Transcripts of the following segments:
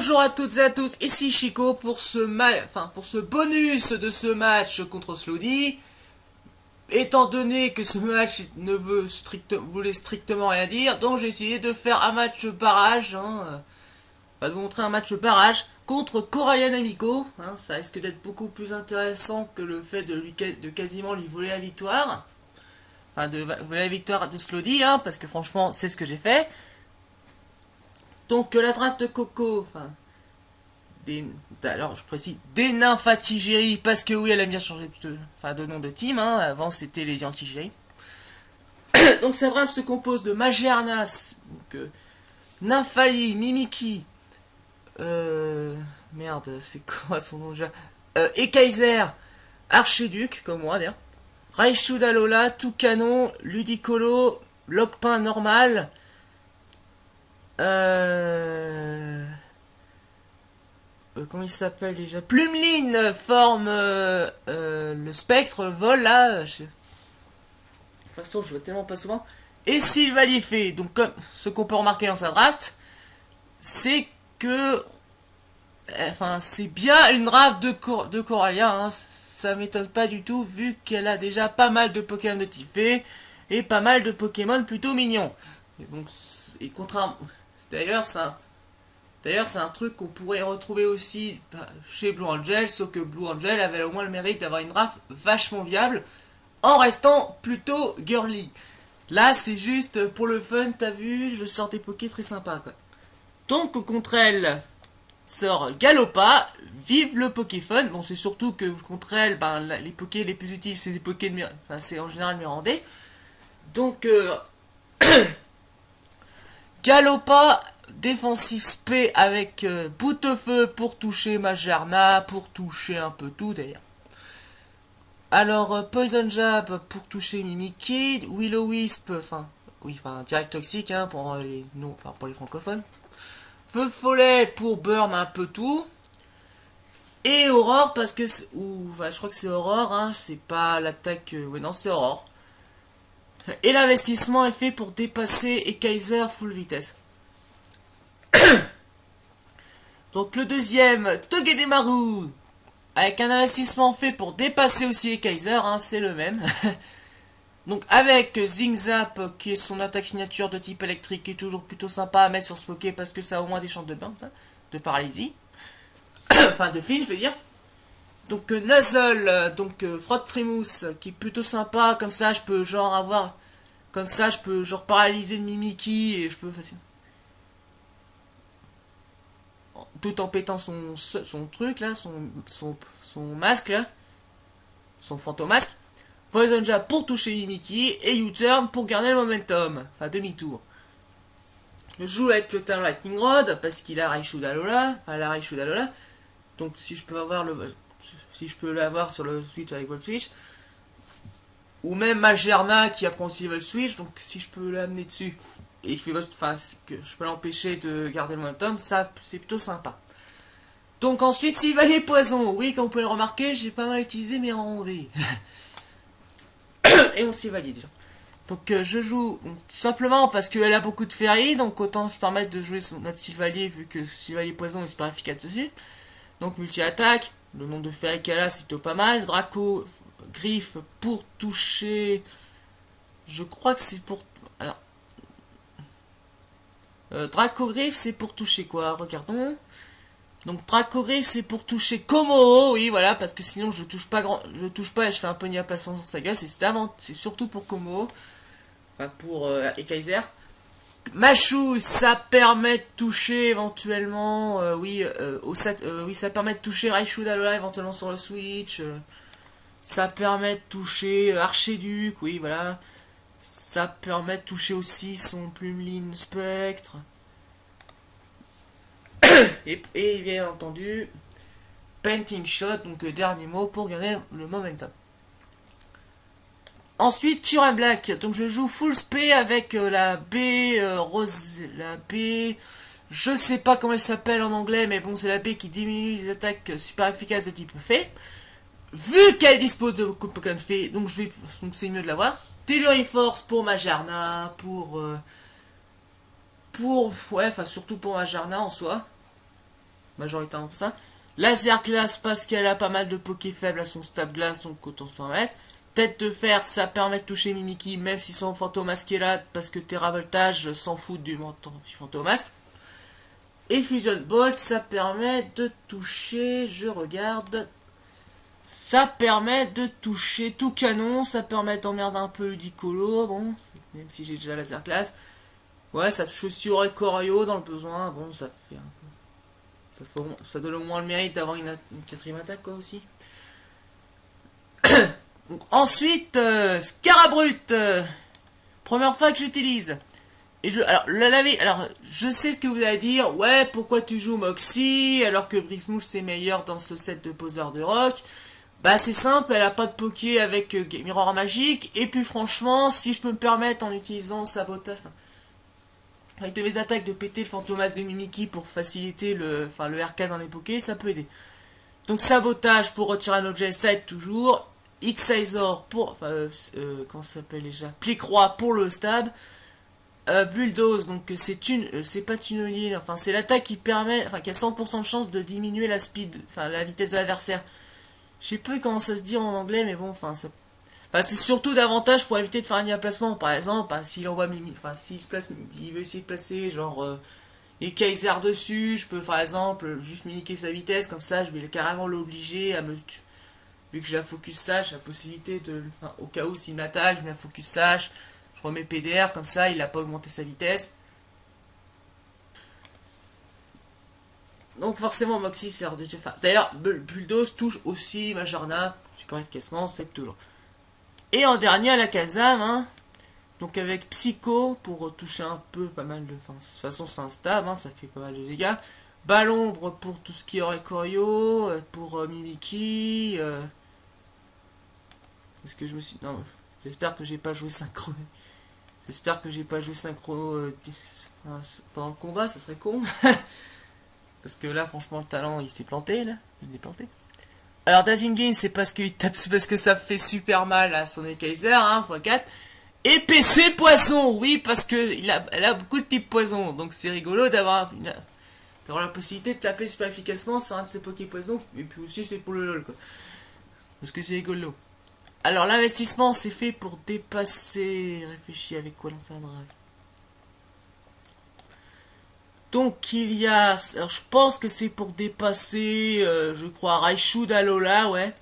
Bonjour à toutes et à tous, ici Chico pour pour ce bonus de ce match contre Slowdy. Étant donné que ce match ne voulait strictement rien dire, donc j'ai essayé de faire un match barrage, de vous montrer un match barrage contre Corallian Amico. Ça risque d'être beaucoup plus intéressant que le fait de quasiment lui voler la victoire. Enfin, de voler la victoire de Slowdy, parce que franchement, c'est ce que j'ai fait. Donc la draft de Coco, alors je précise, des Nymphatigéries, parce que oui, elle a bien changé de nom de team, avant c'était les Antigéries. Donc cette draft se compose de Magernas, Nymphali, Mimiki, merde, c'est quoi son nom déjà, et Kaiser, Archiduc, comme moi d'ailleurs, Raichu Dalola, Toucanon, Ludicolo, Lockpin normal, comment il s'appelle déjà, Plumeline forme le spectre, le vol là. De toute façon, je vois tellement pas souvent. Et Sylvalifé. Donc, comme ce qu'on peut remarquer dans sa draft, c'est que, c'est bien une draft de Corallia. Ça m'étonne pas du tout, vu qu'elle a déjà pas mal de Pokémon de Typhé et pas mal de Pokémon plutôt mignons. Et donc, contrairement. D'ailleurs, c'est un truc qu'on pourrait retrouver aussi chez Blue Angel, sauf que Blue Angel avait au moins le mérite d'avoir une draft vachement viable, en restant plutôt girly. Là, c'est juste pour le fun, t'as vu, je sors des pokés très sympas, quoi. Donc, contre elle, sort Galopa, vive le Pokéfun. Bon, c'est surtout que contre elle, les pokés les plus utiles, c'est des pokés de c'est en général Mirandais. Donc, Galopa, défensif spé avec boute-feu pour toucher Magerna, pour toucher un peu tout d'ailleurs. Alors, Poison Jab pour toucher Mimikid, Will-O-Wisp, direct toxique pour les pour les francophones. Feu Follet pour burn un peu tout. Et Aurore parce que je crois que c'est Aurore, c'est pas l'attaque, oui non c'est Aurore. Et l'investissement est fait pour dépasser et Kaiser full vitesse. Donc le deuxième, Togedemaru, avec un investissement fait pour dépasser aussi les Kaiser, c'est le même. Donc avec Zingzap, qui est son attaque signature de type électrique, qui est toujours plutôt sympa à mettre sur ce Poké parce que ça a au moins des chances de burn, de paralysie. Enfin de flinch, je veux dire. Donc Nuzzle, Frotte Trimousse, qui est plutôt sympa, comme ça je peux paralyser le Mimiki et je peux facilement. Tout en pétant son truc là, son masque là, son fantomasque. Poison Jab pour toucher Mimiki et U-turn pour garder le momentum, demi-tour. Je joue avec le Turn Lightning Rod parce qu'il a Raichu Dalola, donc si je peux l'avoir sur le Switch avec Volt Switch, ou même Magerna qui apprend aussi Volt Switch, donc si je peux l'amener dessus et que je peux l'empêcher de garder le momentum, ça c'est plutôt sympa. Donc ensuite, Sylvalet Poison, oui, comme vous pouvez le remarquer, j'ai pas mal utilisé mes rondés. Et on Sylvalet déjà. Donc je joue tout simplement parce qu'elle a beaucoup de ferries, donc autant se permettre de jouer notre Sylvalet vu que Sylvalet Poison est super efficace dessus. Donc multi-attaque, le nombre de ferries qu'elle a c'est plutôt pas mal. Draco Griffe pour toucher, je crois que c'est pour... Alors, Dracogriffe c'est pour toucher quoi, regardons. Donc Dracogriffe c'est pour toucher Komo, oui voilà, parce que sinon je touche pas et je fais un pognon à placement sur sa gueule, c'est surtout pour Komo, pour Kaiser. Machu, ça permet de toucher éventuellement, ça permet de toucher Raichu Dalola éventuellement sur le Switch, ça permet de toucher Archiduc, oui voilà. Ça permet de toucher aussi son Plumeline Spectre. et bien entendu, Painting Shot, donc dernier mot pour gagner le momentum. Ensuite, Kyurem Black, donc je joue full spé avec la B rose, la B, je sais pas comment elle s'appelle en anglais, mais bon c'est la B qui diminue les attaques super efficaces de type fée. Vu qu'elle dispose de beaucoup de Pokémon fée, donc c'est mieux de l'avoir. Telluriforce pour Magerna, surtout pour Magerna en soi. majoritairement pour ça. Laser glace parce qu'elle a pas mal de pokés faibles à son stab glace, donc autant se permettre. Tête de fer, ça permet de toucher Mimikyu, même si son fantomasque est là, parce que Terra Voltage s'en fout du menton du fantomasque. Et Fusion Bolt, ça permet de toucher, je regarde, ça permet de toucher tout canon, ça permet d'emmerder un peu Ludicolo, bon, même si j'ai déjà laser classe. Ouais, ça touche aussi au Corio dans le besoin, bon, ça fait un peu... Ça donne au moins le mérite d'avoir une quatrième attaque, quoi, aussi. Donc, ensuite, Scarabrut, première fois que j'utilise. Et alors, je sais ce que vous allez dire. Ouais, pourquoi tu joues Moxie alors que Brixmouche c'est meilleur dans ce set de poseur de rock? Bah, c'est simple, elle a pas de poké avec Mirror Magique. Et puis, franchement, si je peux me permettre en utilisant Sabotage, avec de mes attaques de péter le fantomas de Mimikyu pour faciliter le RK dans les pokés, ça peut aider. Donc, Sabotage pour retirer un objet, ça aide toujours. X-Sizor pour, comment ça s'appelle déjà? Pli-croix pour le stab. Bulldoze, donc c'est pas tunnelier, enfin c'est l'attaque qui permet, enfin qui a 100% de chance de diminuer la speed, enfin la vitesse de l'adversaire. Je sais pas comment ça se dit en anglais, mais bon, enfin c'est surtout davantage pour éviter de faire un déplacement. Par exemple, s'il envoie Mimi, enfin s'il se place, il veut essayer de placer genre les Kaiser dessus, je peux par exemple juste mimiquer sa vitesse, comme ça je vais carrément l'obliger à me tuer. Vu que j'ai la focus sash, la possibilité de, enfin, au cas où s'il m'attaque, je mets la focus sash, je remets PDR, comme ça il n'a pas augmenté sa vitesse. Donc forcément Moxie sert de chef. D'ailleurs, Bulldoze touche aussi Majarna, super efficacement, c'est toujours. Et en dernier à la Kazam, hein, donc avec Psycho pour toucher un peu pas mal de. Enfin, de toute façon c'est un stab, hein, ça fait pas mal de dégâts. Balombre pour tout ce qui aurait Corio, pour Mimikyu. Est-ce que je me suis. Non, j'espère que j'ai pas joué synchro. J'espère que j'ai pas joué synchro pendant le combat, ça serait con. Parce que là, franchement, le talent, il s'est planté, là. Il est planté. Alors, Dazing Game, c'est parce qu'il tape, parce que ça fait super mal à son Kaiser, hein, x4. Et PC Poison, oui, parce que elle a beaucoup de types poison. Donc, c'est rigolo d'avoir la possibilité de taper super efficacement sur un de ses Poké Poison. Et puis aussi, c'est pour le LOL, quoi. Parce que c'est rigolo. Alors, l'investissement, c'est fait pour dépasser... Réfléchis avec quoi lancer un drive. Donc il y a, alors je pense que c'est pour dépasser, je crois, Raichu d'Alola, ouais.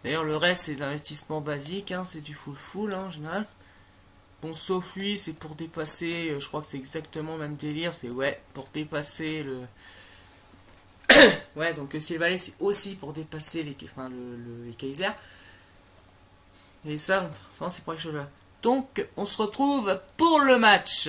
D'ailleurs le reste c'est des investissements basiques, hein, c'est du full hein, en général. Bon sauf lui c'est pour dépasser, je crois que c'est exactement le même délire, c'est ouais, pour dépasser le... ouais donc Sylvalet c'est aussi pour dépasser les Kaiser. Et ça, c'est pour les choses là. Donc on se retrouve pour le match.